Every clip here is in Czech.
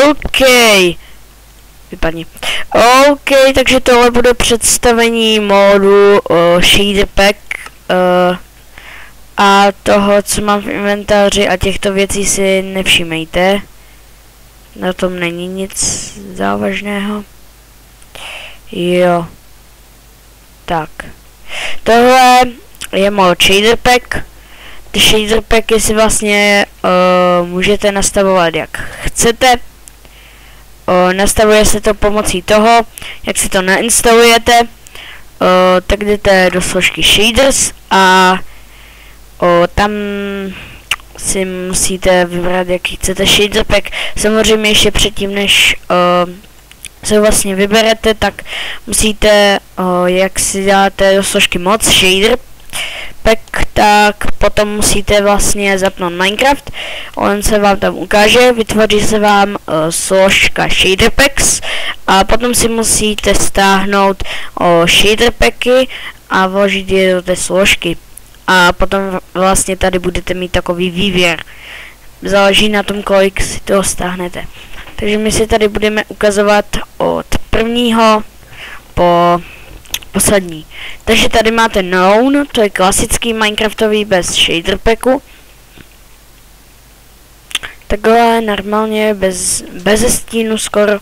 OK. Vypadni. OK, takže tohle bude představení módu Shader Pack a toho, co mám v inventáři, a těchto věcí si nevšímejte. Na tom není nic závažného. Jo. Tak. Tohle je mod Shader Pack. Ty Shader Packy si vlastně můžete nastavovat jak chcete. Nastavuje se to pomocí toho, jak si to nainstalujete, tak jdete do složky Shaders a tam si musíte vybrat, jaký chcete shader pack. Samozřejmě ještě předtím, než se vlastně vyberete, tak musíte, jak si dáte do složky moc shader pack, tak potom musíte vlastně zapnout Minecraft. On se vám tam ukáže, vytvoří se vám složka shader packs a potom si musíte stáhnout shader packy a vložit je do té složky. A potom vlastně tady budete mít takový výběr. Záleží na tom, kolik si toho stáhnete. Takže my si tady budeme ukazovat od prvního po poslední. Takže tady máte Known, to je klasický Minecraftový bez shader packu. Takhle normálně bez stínu skoro.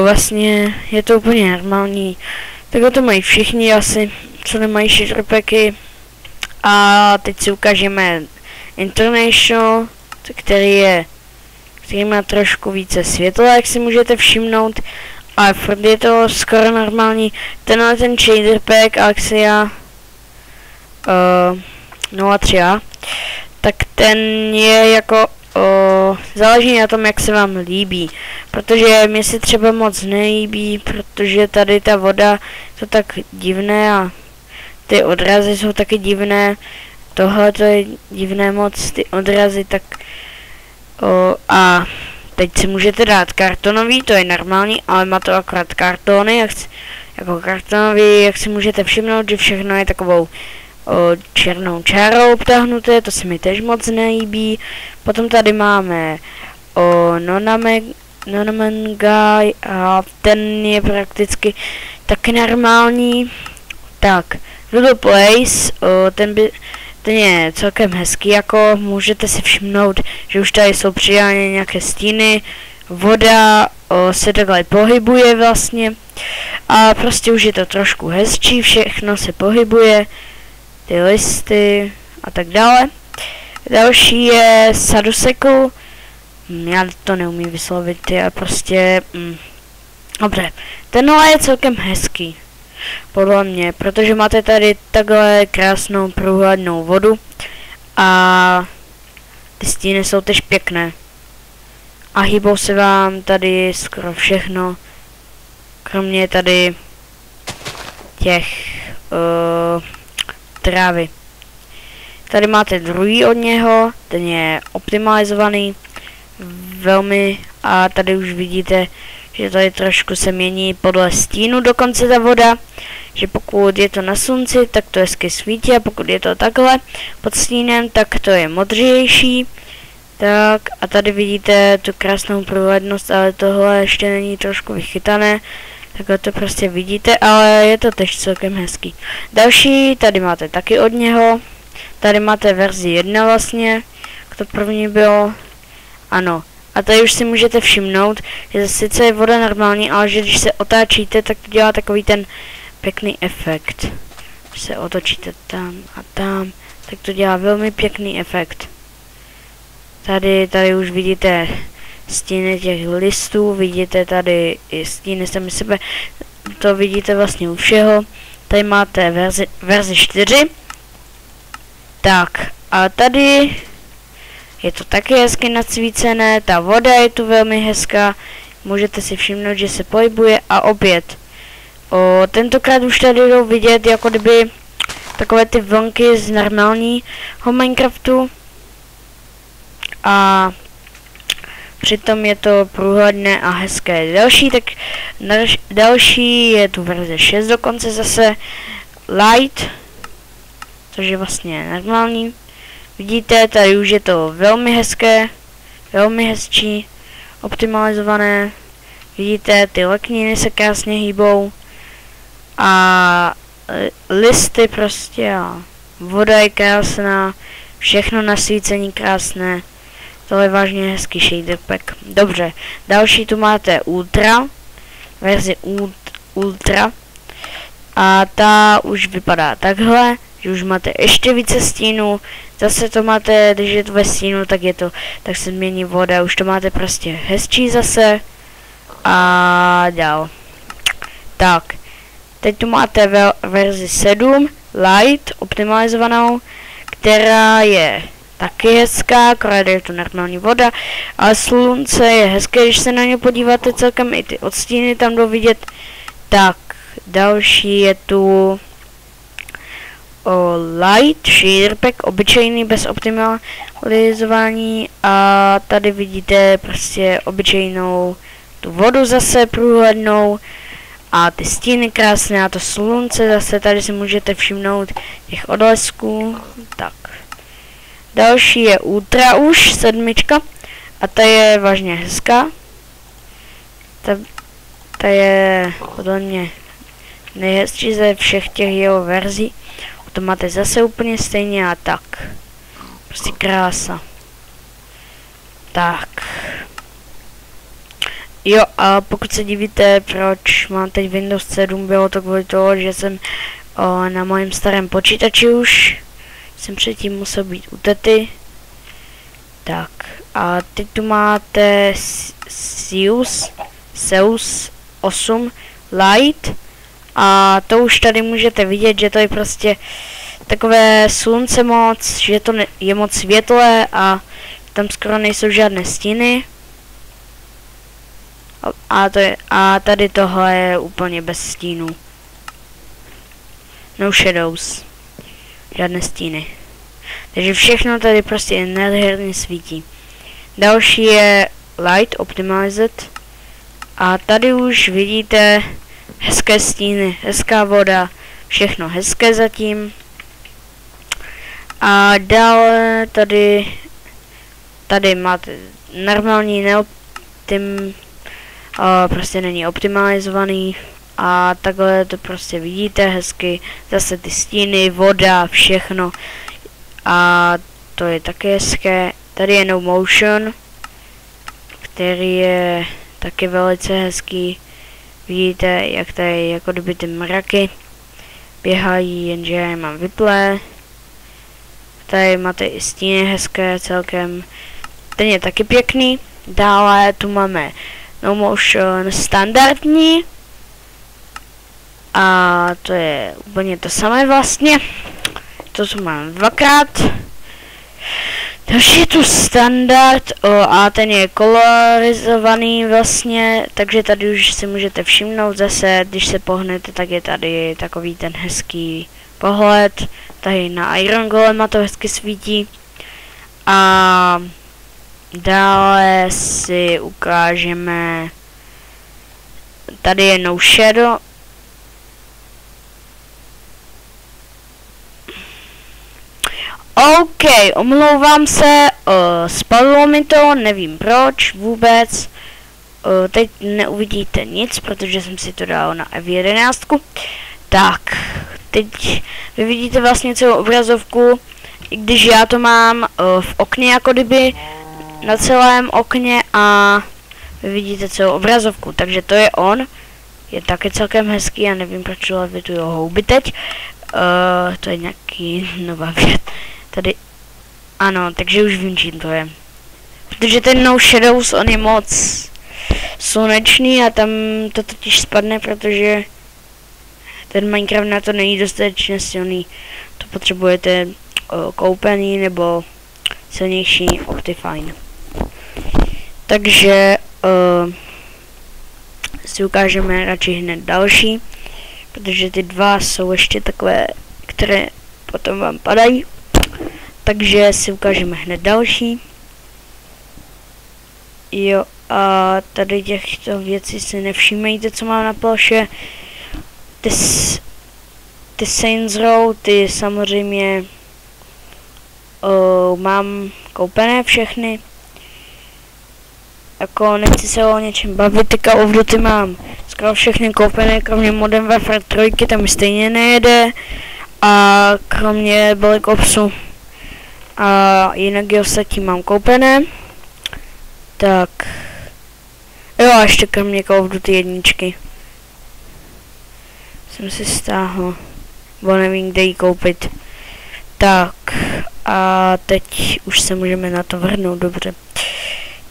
Vlastně je to úplně normální. Takhle to mají všichni asi, co nemají shader packy. A teď si ukážeme International, který má trošku více světla, jak si můžete všimnout. Ale furt je to skoro normální. Tenhle ten shader pack Alexia 03A, tak ten je jako záleží na tom, jak se vám líbí, protože mě se třeba moc nelíbí, protože tady ta voda to tak divné a ty odrazy jsou taky divné. Tohle to je divné moc, ty odrazy, tak a teď si můžete dát kartonový, to je normální, ale má to akorát kartony, jako kartonový, jak si můžete všimnout, že všechno je takovou černou čárou obtáhnuté, to se mi tež moc nelíbí. Potom tady máme Nonamengai a ten je prakticky taky normální. Tak, Doodle Place, ten je celkem hezký, jako můžete si všimnout, že už tady jsou přidány nějaké stíny, voda se takhle pohybuje vlastně a prostě už je to trošku hezčí, všechno se pohybuje, ty listy a tak dále. Další je Saduseku, já to neumím vyslovit, je prostě, dobře, tenhle je celkem hezký. Podle mě, protože máte tady takhle krásnou průhlednou vodu a ty stíny jsou tež pěkné. A hýbou se vám tady skoro všechno, kromě tady těch trávy. Tady máte druhý od něho, ten je optimalizovaný velmi a tady už vidíte, že tady trošku se mění podle stínu dokonce ta voda, že pokud je to na slunci, tak to hezky svítí a pokud je to takhle pod stínem, tak to je modřejší. Tak a tady vidíte tu krásnou průhlednost, ale tohle ještě není trošku vychytané, takhle to prostě vidíte, ale je to tež celkem hezký. Další, tady máte taky od něho, tady máte verzi 1 vlastně, jak to první bylo, ano. A tady už si můžete všimnout, že sice je voda normální, ale že když se otáčíte, tak to dělá takový ten pěkný efekt. Když se otočíte tam a tam, tak to dělá velmi pěkný efekt. Tady už vidíte stíny těch listů, vidíte tady i stíny sami sebe, to vidíte vlastně u všeho. Tady máte verzi 4. Tak, a tady je to taky hezky nadsvícené, ta voda je tu velmi hezká, můžete si všimnout, že se pohybuje a opět. Tentokrát už tady jdou vidět jako kdyby takové ty vlnky z normálního Minecraftu. A přitom je to průhledné a hezké. Další je tu verze 6 dokonce zase Light, což je vlastně normální. Vidíte, tady už je to velmi hezké, velmi hezčí, optimalizované. Vidíte, ty lekniny se krásně hýbou a listy prostě a voda je krásná, všechno nasvícení krásné. Tohle je vážně hezký shader pack. Dobře, další tu máte Ultra, verzi Ultra a ta už vypadá takhle, že už máte ještě více stínů. Zase to máte, když je to ve stínu, tak se změní voda, už to máte prostě hezčí zase. A dál. Tak, teď tu máte verzi 7 Light optimalizovanou, která je taky hezká, akorát je to normální voda, ale slunce je hezké, když se na ně podíváte celkem, i ty odstíny tam jdou vidět. Tak, další je tu Light Shader Pack, obyčejný bez optimalizování a tady vidíte prostě obyčejnou tu vodu zase průhlednou a ty stíny krásné a to slunce zase, tady si můžete všimnout těch odlesků. Tak. Další je Ultra už, 7 a ta je vážně hezká. Ta je podle mě nejhezčí ze všech těch jeho verzí. To máte zase úplně stejně a tak. Prostě krása. Tak. Jo, a pokud se divíte, proč mám teď Windows 7, bylo to kvůli toho, že jsem na mém starém počítači už. Jsem předtím musel být u tety. Tak, a teď tu máte Seus 8 Light. A to už tady můžete vidět, že to je prostě takové slunce moc, že to je moc světlé a tam skoro nejsou žádné stíny. A tady tohle je úplně bez stínů. No shadows. Žádné stíny. Takže všechno tady prostě nádherně svítí. Další je Light Optimized. A tady už vidíte hezké stíny, hezká voda, všechno hezké zatím. A dále tady máte normální prostě není optimalizovaný a takhle to prostě vidíte hezky, zase ty stíny, voda, všechno a to je také hezké. Tady je No Motion, který je taky velice hezký. Vidíte, jak tady jako kdyby ty mraky běhají, jenže já je mám vyplé. Tady máte i stíny hezké celkem. Ten je taky pěkný. Dále tu máme No Motion standardní. A to je úplně to samé vlastně. To tu mám dvakrát. Další je tu standard a ten je kolorizovaný vlastně, takže tady už si můžete všimnout zase, když se pohnete, tak je tady takový ten hezký pohled. Tady na Iron Golema to hezky svítí. A dále si ukážeme, tady je No Shadow. OK, omlouvám se, spadlo mi to, nevím proč vůbec. Teď neuvidíte nic, protože jsem si to dal na F11. Tak, teď vy vidíte vlastně celou obrazovku, i když já to mám v okně jako kdyby, na celém okně a vy vidíte celou obrazovku, takže to je on. Je taky celkem hezký, já nevím proč levitují houby teď. To je nějaký nová věc. Tady, ano, takže už vím, čím to je. Protože ten No Shadows, on je moc slunečný a tam to totiž spadne, protože ten Minecraft na to není dostatečně silný. To potřebujete koupený nebo silnější Optifine. Takže si ukážeme radši hned další, protože ty dva jsou ještě takové, které potom vám padají. Takže si ukážeme hned další. Jo, a tady těchto věcí si nevšímejte, co mám na ploše. Ty Saints Row, ty samozřejmě mám koupené všechny. Jako nechci se o něčem bavit, ty Call of Duty mám skoro všechny koupené, kromě Modern Warfare 3, tam mi stejně nejede. A kromě Black Opsu. A jinak je ostatní mám koupené. Tak. Jo, a ještě kromě Call of Duty 1. Jsem si stáhl. Bo nevím, kde ji koupit. Tak. A teď už se můžeme na to vrhnout, dobře.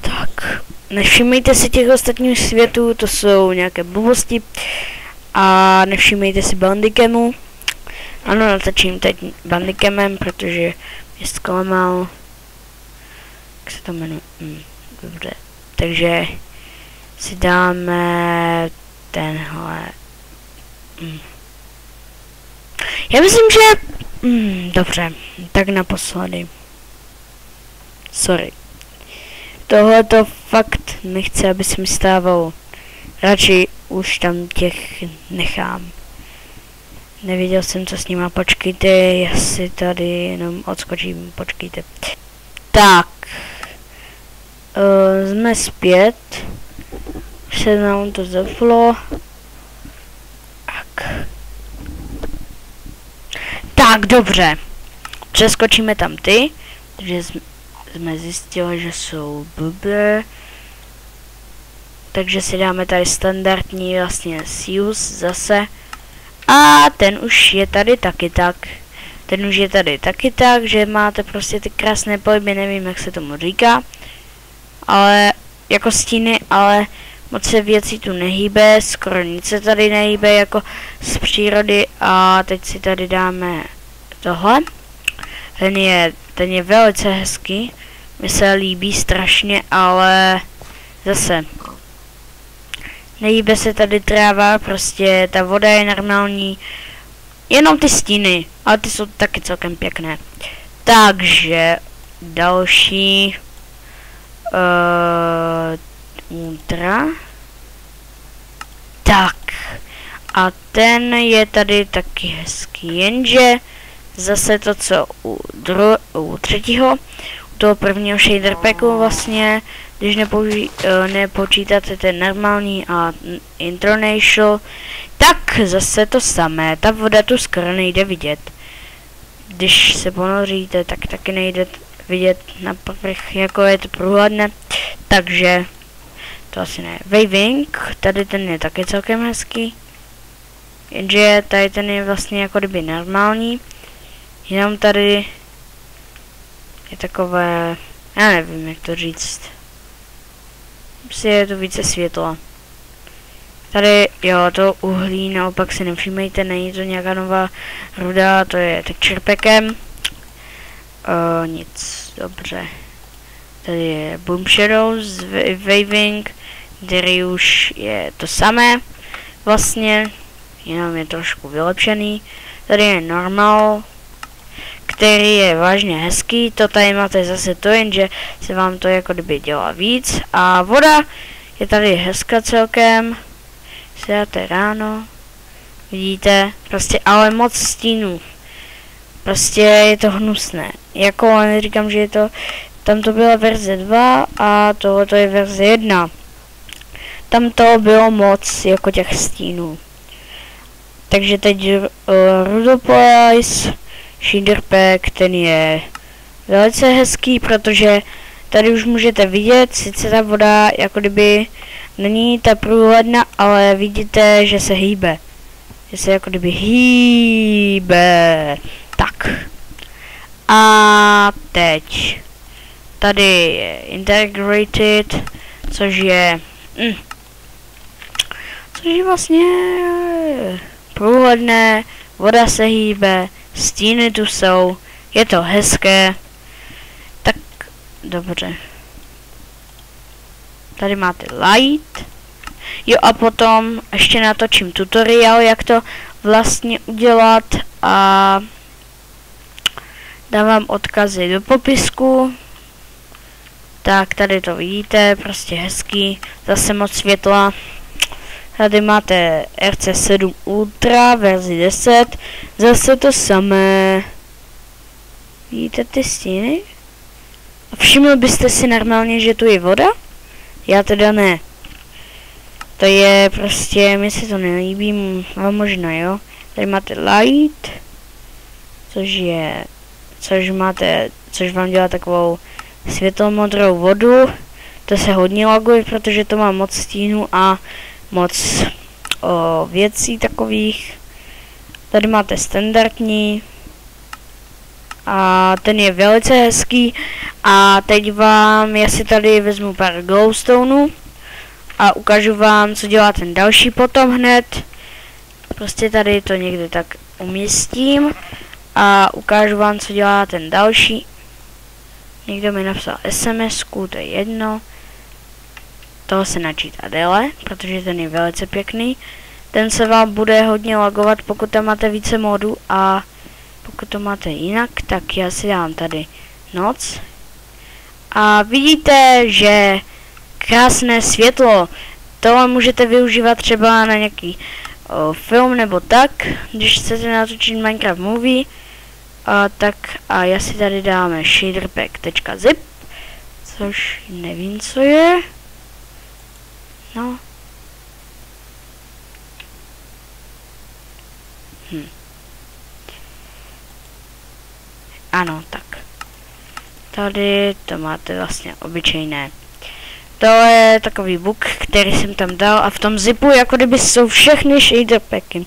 Tak. Nevšimejte si těch ostatních světů, to jsou nějaké blbosti. A nevšimejte si Bandicamů. Ano, natočím teď Bandicamem, protože mě zklamal. Jak se to jmenuje? Dobře. Takže si dáme tenhle. Já myslím, že... dobře, tak naposledy. Sorry. Tohle to fakt nechci, aby se mi stávalo. Radši už tam těch nechám. Nevěděl jsem, co s nima, počkejte, já si tady jenom odskočím, počkejte. Tak. Jsme zpět. Se nám to zaplo. Tak, dobře. Přeskočíme tam ty, takže jsme zjistili, že jsou blbé. Takže si dáme tady standardní vlastně Sius zase. A ten už je tady taky tak. Ten už je tady taky tak, že máte prostě ty krásné pohyby, nevím, jak se tomu říká. Ale jako stíny, ale moc se věcí tu nehýbe, skoro nic se tady nehýbe jako z přírody. A teď si tady dáme tohle. Ten je velice hezký. Mi se líbí strašně, ale zase nehýbe se tady tráva, prostě ta voda je normální. Jenom ty stíny, ale ty jsou taky celkem pěkné. Takže další ultra. Tak. A ten je tady taky hezký, jenže zase to, co u třetího, u toho prvního shader packu vlastně, když nepočítáte ten normální a International, tak zase to samé, ta voda tu skoro nejde vidět. Když se ponoříte, tak taky nejde vidět na povrch, jako je to průhledné, takže to asi ne. Waving, tady ten je taky celkem hezký, jenže tady ten je vlastně jako kdyby normální, jenom tady je takové, já nevím, jak to říct. Prostě je to více světla. Tady, jo, to uhlí naopak si nevšímejte, není to nějaká nová ruda, to je texture packem. Nic, dobře. Tady je Boom Shadows, Waving, který už je to samé. Vlastně, jenom je trošku vylepšený. Tady je Normal, který je vážně hezký, to tady máte zase to, jenže se vám to jako kdyby dělá víc. A voda je tady hezká celkem, si dáte ráno, vidíte, prostě ale moc stínů, prostě je to hnusné, jako neříkám, že je to, tam to byla verze 2 a tohle je verze 1, tam to bylo moc jako těch stínů. Takže teď Rudopolice shader pack, ten je velice hezký, protože tady už můžete vidět, sice ta voda jako kdyby není ta průhledná, ale vidíte, že se hýbe. Že se jako kdyby hýbe. Tak. A teď. Tady je Integrated, což je vlastně průhledné, voda se hýbe, stíny tu jsou, je to hezké. Tak, dobře. Tady máte light. Jo, a potom ještě natočím tutoriál, jak to vlastně udělat a dávám odkazy do popisku. Tak, tady to vidíte, prostě hezký, zase moc světla. Tady máte RC7 Ultra verzi 10, zase to samé. Vidíte ty stíny? A všiml byste si normálně, že tu je voda? Já teda ne. To je prostě, mi se to nelíbí, ale možná jo. Tady máte light, což vám dělá takovou světlomodrou vodu. To se hodně laguje, protože to má moc stínu a moc věcí takových. Tady máte standardní a ten je velice hezký. A teď já si tady vezmu pár glowstoneů a ukážu vám, co dělá ten další potom hned. Prostě tady to někde tak umístím a ukážu vám, co dělá ten další. Někdo mi napsal SMS-ku, to je jedno. Toho se načítá déle, protože ten je velice pěkný. Ten se vám bude hodně lagovat, pokud tam máte více modů, a pokud to máte jinak, tak já si dám tady noc. A vidíte, že krásné světlo. Tohle můžete využívat třeba na nějaký film nebo tak, když chcete natočit Minecraft Movie. A já si tady dáme shaderpack.zip, což nevím, co je. No. Ano, tak. Tady to máte vlastně obyčejné. To je takový book, který jsem tam dal, a v tom zipu jako kdyby jsou všechny shader packy.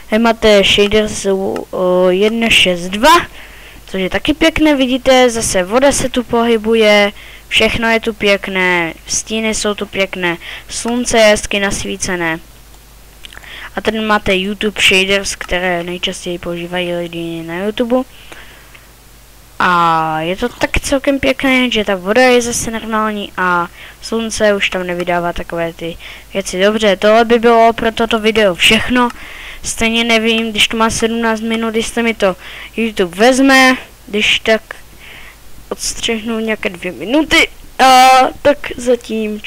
Tady máte shaders 1.6.2, což je taky pěkné, vidíte, zase voda se tu pohybuje, všechno je tu pěkné, stíny jsou tu pěkné, slunce je hezky nasvícené. A tady máte YouTube shaders, které nejčastěji používají lidi na YouTube. A je to tak celkem pěkné, že ta voda je zase normální a slunce už tam nevydává takové ty věci. Dobře, tohle by bylo pro toto video všechno. Stejně nevím, když to má 17 minut, jestli mi to YouTube vezme, když tak odstřihnu nějaké 2 minuty. Tak zatím